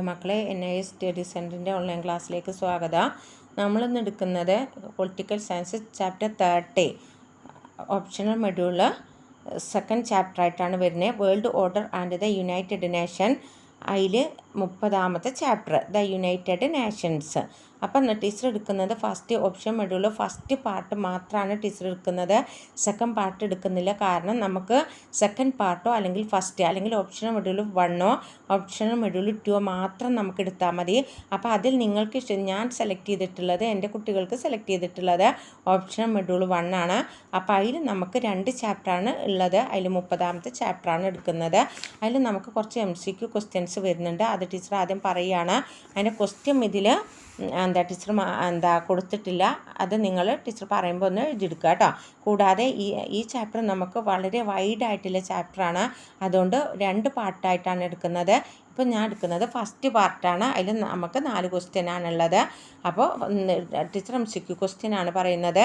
മക്കളെ, NIS study സെൻറ്ററിൻ്റെ online ക്ലാസ്സിലേക്ക് സ്വാഗതം. നമ്മളിന്ന് എടുക്കുന്നത് political science chapter 30 optional module second chapter ആയിട്ടാണ് വരുന്നത്. World order and the United nation. അതിൽ 30ാമത്തെ ചാപ്റ്റർ ദ യുണൈറ്റഡ് നേഷൻസ്. അപ്പം ടീച്ചർ എടുക്കുന്നത് first option module first part മാത്രമാണ് ടീച്ചർ എടുക്കുന്നത്. സെക്കൻഡ് പാർട്ട് എടുക്കുന്നില്ല. കാരണം നമുക്ക് സെക്കൻഡ് പാർട്ടോ അല്ലെങ്കിൽ ഫസ്റ്റ് അല്ലെങ്കിൽ ഓപ്ഷണൽ മൊഡ്യൂൾ 1 ഓപ്ഷണൽ മൊഡ്യൂൾ 2 മാത്രം നമുക്ക് എടുത്താൽ മതി. അപ്പോൾ അതിൽ നിങ്ങൾക്ക് ഞാൻ സെലക്ട് ചെയ്തിട്ടുള്ളത്, എൻ്റെ കുട്ടികൾക്ക് സെലക്ട് ചെയ്തിട്ടുള്ളത് ഓപ്ഷണൽ മൊഡ്യൂൾ 1 ആണ്. അപ്പോൾ അതിൽ നമുക്ക് 2 ചാപ്റ്ററാണ് ഉള്ളത്. അതിൽ 30ാമത്തെ ചാപ്റ്ററാണ് എടുക്കുന്നത്. അതിൽ നമുക്ക് കുറച്ച് MCQ ക്വസ്റ്റ്യൻസ് വരുന്നുണ്ട്. അത് ടീച്ചർ ആദ്യം പറയുകയാണ്. അതിൻ്റെ ക്വസ്റ്റ്യൻ ഇതിൽ ടീച്ചർ കൊടുത്തിട്ടില്ല. അത് നിങ്ങൾ ടീച്ചർ പറയുമ്പോൾ ഒന്ന് എഴുതിയെടുക്കുക കേട്ടോ. കൂടാതെ ഈ ചാപ്റ്റർ നമുക്ക് വളരെ വൈഡായിട്ടുള്ള ചാപ്റ്ററാണ്. അതുകൊണ്ട് 2 പാർട്ടായിട്ടാണ് എടുക്കുന്നത്. ഇപ്പോൾ ഞാൻ എടുക്കുന്നത് ഫസ്റ്റ് പാർട്ടാണ്. അതിൽ നമുക്ക് 4 ക്വസ്റ്റ്യനാണുള്ളത്. അപ്പോൾ ടീച്ചർ MCQ ക്വസ്റ്റ്യനാണ് പറയുന്നത്.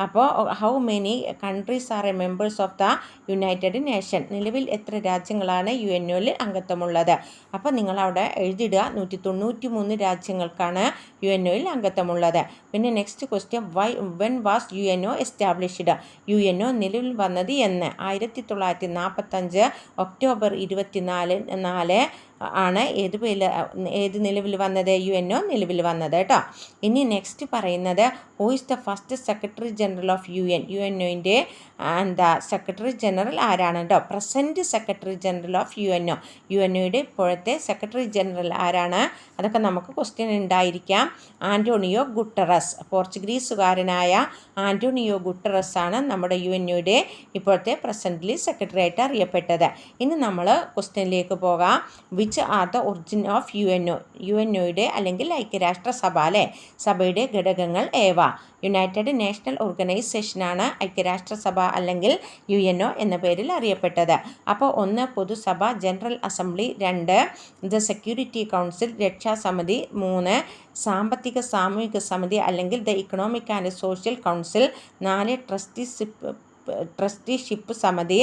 അപ്പോൾ how many countries are A members of the United nation. നിലവിൽ എത്ര രാജ്യങ്ങളാണ് UNOയിൽ അംഗത്വമുള്ളത്? അപ്പോൾ നിങ്ങളവിടെ എഴുതിയിടുക. 193 രാജ്യങ്ങൾക്കാണ് UNOയിൽ അംഗത്വമുള്ളത്. പിന്നെ next question, when was UNO established? UNO നിലവിൽ വന്നത് എന്ന്? 1945 ഒക്ടോബർ 24 ആണ് ഏത് നിലവിൽ വന്നത്? UNO നിലവിൽ വന്നത് കേട്ടോ. ഇനി നെക്സ്റ്റ് പറയുന്നത്, who is the first secretary general of UN? UNOൻ്റെ സെക്രട്ടറി ജനറൽ ആരാണ് കേട്ടോ? പ്രസൻറ്റ് സെക്രട്ടറി ജനറൽ ഓഫ് UNOയുടെ ഇപ്പോഴത്തെ സെക്രട്ടറി ജനറൽ ആരാണ്? അതൊക്കെ നമുക്ക് ക്വസ്റ്റ്യൻ ഉണ്ടായിരിക്കാം. Antonio Guterres. പോർച്ചുഗീസുകാരനായ ആൻ്റോണിയോ ഗുട്ടറസ് ആണ് നമ്മുടെ UNOയുടെ ഇപ്പോഴത്തെ പ്രസൻ്റ്ലി സെക്രട്ടറി ആയിട്ട് അറിയപ്പെട്ടത്. ഇനി നമ്മൾ ക്വസ്റ്റ്യനിലേക്ക് പോകാം. Which are the origin of UNOയുടെ അല്ലെങ്കിൽ ഐക്യരാഷ്ട്രസഭ അല്ലേ, സഭയുടെ ഘടകങ്ങൾ ഏവ? യുണൈറ്റഡ് നാഷണൽ ഓർഗനൈസേഷനാണ് ഐക്യരാഷ്ട്രസഭ അല്ലെങ്കിൽ UNO എന്ന പേരിൽ അറിയപ്പെട്ടത്. അപ്പോൾ 1 പൊതുസഭ general assembly, 2 the security council രക്ഷാസമിതി, 3 സാമ്പത്തിക സാമൂഹിക സമിതി അല്ലെങ്കിൽ the economic and social council, 4 trusteeship സമിതി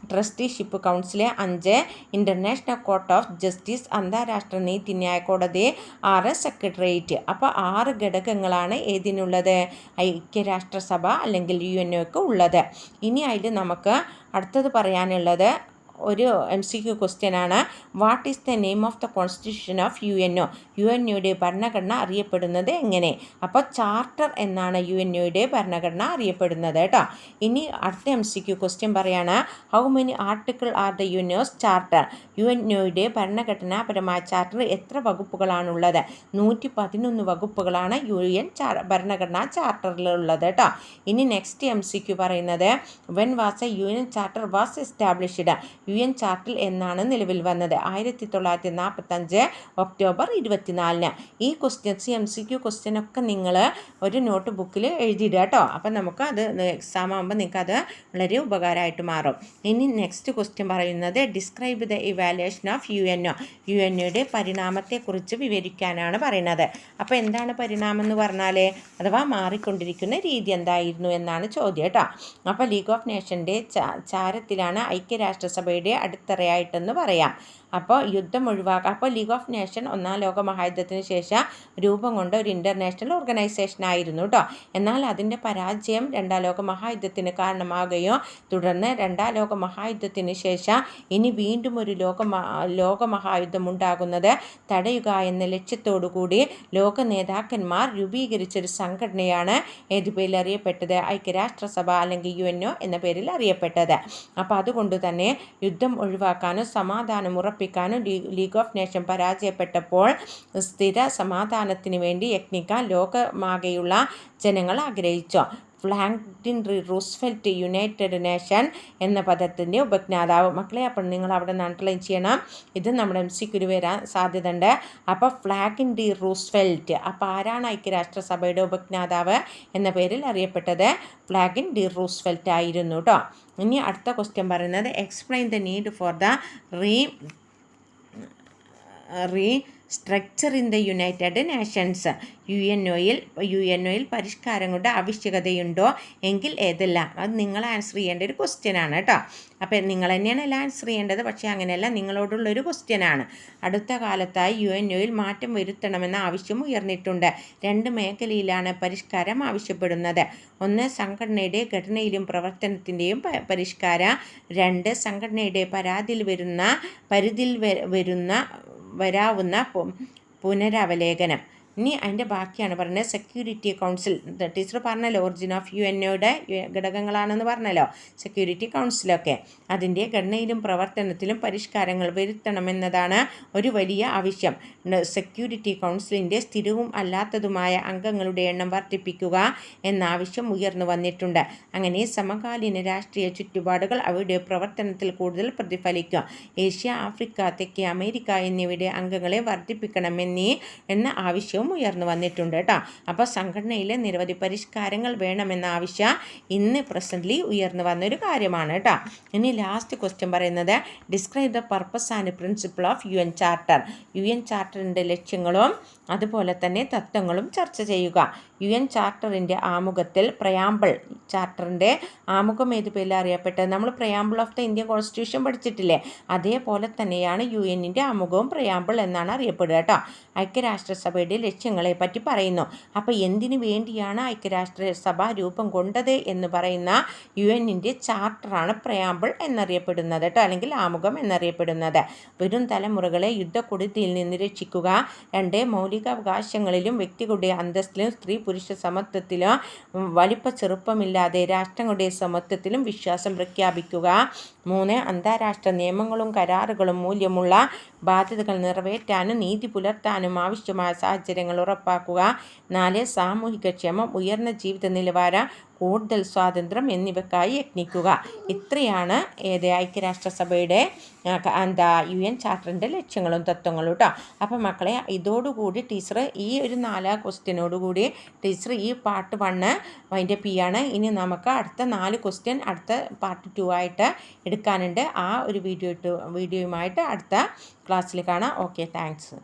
trusteeship council, 5 international court of justice അന്താരാഷ്ട്ര നീതിന്യായ കോടതി, 6 സെക്രട്ടേറിയറ്റ്. അപ്പോൾ 6 ഘടകങ്ങളാണ് ഏതിനുള്ളത്? ഐക്യരാഷ്ട്രസഭ അല്ലെങ്കിൽ UNOക്ക് ഉള്ളത്. ഇനി അതിൽ നമുക്ക് അടുത്തത് പറയാനുള്ളത് ഒരു MCQ ക്വസ്റ്റ്യനാണ്. What is the name of the constitution of UNOയുടെ ഭരണഘടന അറിയപ്പെടുന്നത് എങ്ങനെ? അപ്പോൾ ചാർട്ടർ എന്നാണ് UNOയുടെ ഭരണഘടന അറിയപ്പെടുന്നത് കേട്ടോ. ഇനി അടുത്ത MCQ ക്വസ്റ്റ്യൻ പറയാണ്, how many article are the UNO's charter? UNOയുടെ ഭരണഘടനാപരമായ ചാർട്ടർ എത്ര വകുപ്പുകളാണുള്ളത്? 111 വകുപ്പുകളാണ് UN ഭരണഘടനാ ചാർട്ടറിലുള്ളത് കേട്ടോ. ഇനി നെക്സ്റ്റ് MCQ പറയുന്നത്, when was A UN charter was established? UN charter എന്നാണ് നിലവിൽ വന്നത്? 1945 ഒക്ടോബർ 24. ഈ ക്വസ്റ്റ്യൻസ് MCQ ക്വസ്റ്റ്യനൊക്കെ നിങ്ങൾ ഒരു നോട്ട് ബുക്കിൽ എഴുതിയിടുക കേട്ടോ. അപ്പം നമുക്ക് അത് എക്സാം ആകുമ്പോൾ നിങ്ങൾക്ക് അത് വളരെ ഉപകാരമായിട്ട് മാറും. ഇനി നെക്സ്റ്റ് ക്വസ്റ്റ്യൻ പറയുന്നത്, ഡിസ്ക്രൈബ് ദ ഇവാലുവേഷൻ ഓഫ് UNOയുടെ പരിണാമത്തെക്കുറിച്ച് വിവരിക്കാനാണ് പറയുന്നത്. അപ്പോൾ എന്താണ് പരിണാമം എന്ന് പറഞ്ഞാൽ, അഥവാ മാറിക്കൊണ്ടിരിക്കുന്ന രീതി എന്തായിരുന്നു എന്നാണ് ചോദ്യം കേട്ടോ. അപ്പോൾ ലീഗ് ഓഫ് നേഷൻ്റെ ചാരത്തിലാണ് ഐക്യരാഷ്ട്രസഭയുടെ അടിത്തറയായിട്ടെന്ന് പറയാം. അപ്പോൾ യുദ്ധം ഒഴിവാക്കുക. അപ്പോൾ ലീഗ് ഓഫ് നേഷൻ 1ാം ലോക മഹായുദ്ധത്തിന് ശേഷം രൂപം കൊണ്ട ഒരു ഇൻ്റർനാഷണൽ ഓർഗനൈസേഷൻ ആയിരുന്നു കേട്ടോ. എന്നാൽ അതിൻ്റെ പരാജയം 2ാം ലോക മഹായുദ്ധത്തിന് കാരണമാകുകയും തുടർന്ന് 2ാം ലോക മഹായുദ്ധത്തിന് ശേഷം ഇനി വീണ്ടും ഒരു ലോക മഹായുദ്ധം ഉണ്ടാകുന്നത് തടയുക എന്ന ലക്ഷ്യത്തോടു കൂടി ലോക നേതാക്കന്മാർ രൂപീകരിച്ചൊരു സംഘടനയാണ് ഏത് പേരിൽ അറിയപ്പെട്ടത്? ഐക്യരാഷ്ട്രസഭ അല്ലെങ്കിൽ UNO എന്ന പേരിൽ അറിയപ്പെട്ടത്. അപ്പോൾ അതുകൊണ്ട് തന്നെ യുദ്ധം ഒഴിവാക്കാനും സമാധാനം ഉറപ്പിക്കാനും ലീഗ് ഓഫ് നേഷൻ പരാജയപ്പെട്ടപ്പോൾ സ്ഥിര സമാധാനത്തിന് വേണ്ടി യത്നിക്കാൻ ലോകമാകെയുള്ള ജനങ്ങൾ ആഗ്രഹിച്ചു. ഫ്രാങ്ക്ലിൻ റൂസ്വെൽറ്റ് യുണൈറ്റഡ് നേഷൻ എന്ന പദത്തിൻ്റെ ഉപജ്ഞാതാവ്. മക്കളെ, അപ്പോൾ നിങ്ങൾ അവിടെ അണ്ടർലൈൻ ചെയ്യണം. ഇത് നമ്മുടെ MCQ വരാൻ സാധ്യതയുണ്ട്. അപ്പോൾ ഫ്രാങ്ക്ലിൻ ഡി റൂസ്വെൽറ്റ്. അപ്പോൾ ആരാണ് ഐക്യരാഷ്ട്രസഭയുടെ ഉപജ്ഞാതാവ് എന്ന പേരിൽ അറിയപ്പെട്ടത്? ഫ്രാങ്ക്ലിൻ ഡി റൂസ്വെൽറ്റ് ആയിരുന്നു കേട്ടോ. ഇനി അടുത്ത ക്വസ്റ്റ്യൻ പറയുന്നത്, explain the need for the structure in the United Nations. യുഎൻഒയിൽ പരിഷ്കാരങ്ങളുടെ ആവശ്യകതയുണ്ടോ എങ്കിൽ ഏതെല്ലാം? അത് നിങ്ങൾ ആൻസർ ചെയ്യേണ്ട ഒരു ക്വസ്റ്റ്യനാണ് കേട്ടോ. അപ്പോൾ നിങ്ങൾ തന്നെയാണ് എല്ലാം ആൻസർ ചെയ്യേണ്ടത്, പക്ഷേ അങ്ങനെയല്ല, നിങ്ങളോടുള്ളൊരു ക്വസ്റ്റ്യനാണ്. അടുത്ത കാലത്തായി യുഎൻഒയിൽ മാറ്റം വരുത്തണമെന്ന ആവശ്യം ഉയർന്നിട്ടുണ്ട്. 2 മേഖലയിലാണ് പരിഷ്കാരം ആവശ്യപ്പെടുന്നത്. 1 സംഘടനയുടെ ഘടനയിലും പ്രവർത്തനത്തിൻ്റെയും പരിഷ്കാരം. 2 സംഘടനയുടെ വരാവുന്ന പുനരവലോകനം. ഇനി അതിൻ്റെ ബാക്കിയാണ് പറയുന്നത്. സെക്യൂരിറ്റി കൗൺസിൽ, ടീച്ചർ പറഞ്ഞല്ലോ ഒറിജിൻ ഓഫ് യുഎൻഒയുടെ ഘടകങ്ങളാണെന്ന് പറഞ്ഞല്ലോ സെക്യൂരിറ്റി കൗൺസിലൊക്കെ. അതിൻ്റെ ഘടനയിലും പ്രവർത്തനത്തിലും പരിഷ്കാരങ്ങൾ വരുത്തണമെന്നതാണ് ഒരു വലിയ ആവശ്യം. സെക്യൂരിറ്റി കൗൺസിലിൻ്റെ സ്ഥിരവും അല്ലാത്തതുമായ അംഗങ്ങളുടെ എണ്ണം വർദ്ധിപ്പിക്കുക എന്ന ആവശ്യം ഉയർന്നു വന്നിട്ടുണ്ട്. അങ്ങനെ സമകാലീന രാഷ്ട്രീയ ചുറ്റുപാടുകൾ അവയുടെ പ്രവർത്തനത്തിൽ കൂടുതൽ പ്രതിഫലിക്കും. ഏഷ്യ, ആഫ്രിക്ക, തെക്കേ അമേരിക്ക എന്നിവയുടെ അംഗങ്ങളെ വർദ്ധിപ്പിക്കണമെന്ന ആവശ്യവും ഉയർന്നു വന്നിട്ടുണ്ട് കേട്ടോ. അപ്പോൾ സംഘടനയിലെ നിരവധി പരിഷ്കാരങ്ങൾ വേണമെന്ന ആവശ്യം ഇന്ന് പ്രസൻ്റ്ലി ഉയർന്നു വന്നൊരു കാര്യമാണ് കേട്ടോ. ഇനി ലാസ്റ്റ് ക്വസ്റ്റ്യൻ പറയുന്നത് describe the purpose and principle of UN charter. UN ചാർട്ടറിൻ്റെ ലക്ഷ്യങ്ങളും അതുപോലെ തന്നെ തത്വങ്ങളും ചർച്ച ചെയ്യുക. UN ചാർട്ടറിൻ്റെ ആമുഖത്തിൽ പ്രയാമ്പിൾ, ചാർട്ടറിൻ്റെ ആമുഖം ഏത് പേരിൽ അറിയപ്പെട്ടത്? നമ്മൾ പ്രയാമ്പിൾ ഓഫ് ദ ഇന്ത്യൻ കോൺസ്റ്റിറ്റ്യൂഷൻ പഠിച്ചിട്ടില്ലേ? അതേപോലെ തന്നെയാണ് UNൻ്റെ ആമുഖവും പ്രയാമ്പിൾ എന്നാണ് അറിയപ്പെടുക കേട്ടോ. ഐക്യരാഷ്ട്രസഭയുടെ ലക്ഷ്യങ്ങളെ പറ്റി പറയുന്നു. അപ്പോൾ എന്തിനു വേണ്ടിയാണ് ഐക്യരാഷ്ട്രസഭ രൂപം കൊണ്ടത് എന്ന് പറയുന്ന UNൻ്റെ ചാർട്ടറാണ് പ്രയാമ്പിൾ എന്നറിയപ്പെടുന്നത് കേട്ടോ, അല്ലെങ്കിൽ ആമുഖം എന്നറിയപ്പെടുന്നത്. വരും തലമുറകളെ യുദ്ധക്കൊടുതിയിൽ നിന്ന് രക്ഷിക്കുക. 2 മൗലികാവകാശങ്ങളിലും വ്യക്തികളുടെ അന്തസ്സിലും സ്ത്രീ പുരുഷ സമത്വത്തിലും വലിപ്പ ചെറുപ്പമില്ലാതെ രാഷ്ട്രങ്ങളുടെ സമത്വത്തിലും വിശ്വാസം പ്രഖ്യാപിക്കുക. 3 അന്താരാഷ്ട്ര നിയമങ്ങളും കരാറുകളും മൂല്യമുള്ള ബാധ്യതകൾ നിറവേറ്റാനും നീതി പുലർത്താനും ആവശ്യമായ സാഹചര്യങ്ങൾ ഉറപ്പാക്കുക. 4 സാമൂഹിക ക്ഷേമം, ഉയർന്ന ജീവിത നിലവാരം, കൂടുതൽ സ്വാതന്ത്ര്യം എന്നിവയ്ക്കായി യത്നിക്കുക. ഇത്രയാണ് ഐക്യരാഷ്ട്രസഭയുടെ UN ചാർട്ടറിൻ്റെ ലക്ഷ്യങ്ങളും തത്വങ്ങളും കേട്ടോ. അപ്പം മക്കളെ, ഇതോടുകൂടി ടീച്ചർ ഈ ഒരു 4 ക്വസ്റ്റ്യനോടുകൂടി ടീച്ചർ ഈ പാർട്ട് 1 അതിൻ്റെ P ആണ്. ഇനി നമുക്ക് അടുത്ത 4 ക്വസ്റ്റ്യൻ അടുത്ത പാർട്ട് 2 ആയിട്ട് എടുക്കാനുണ്ട്. ആ ഒരു വീഡിയോയുമായിട്ട് അടുത്ത ക്ലാസ്സിൽ കാണാം. Okay, thanks.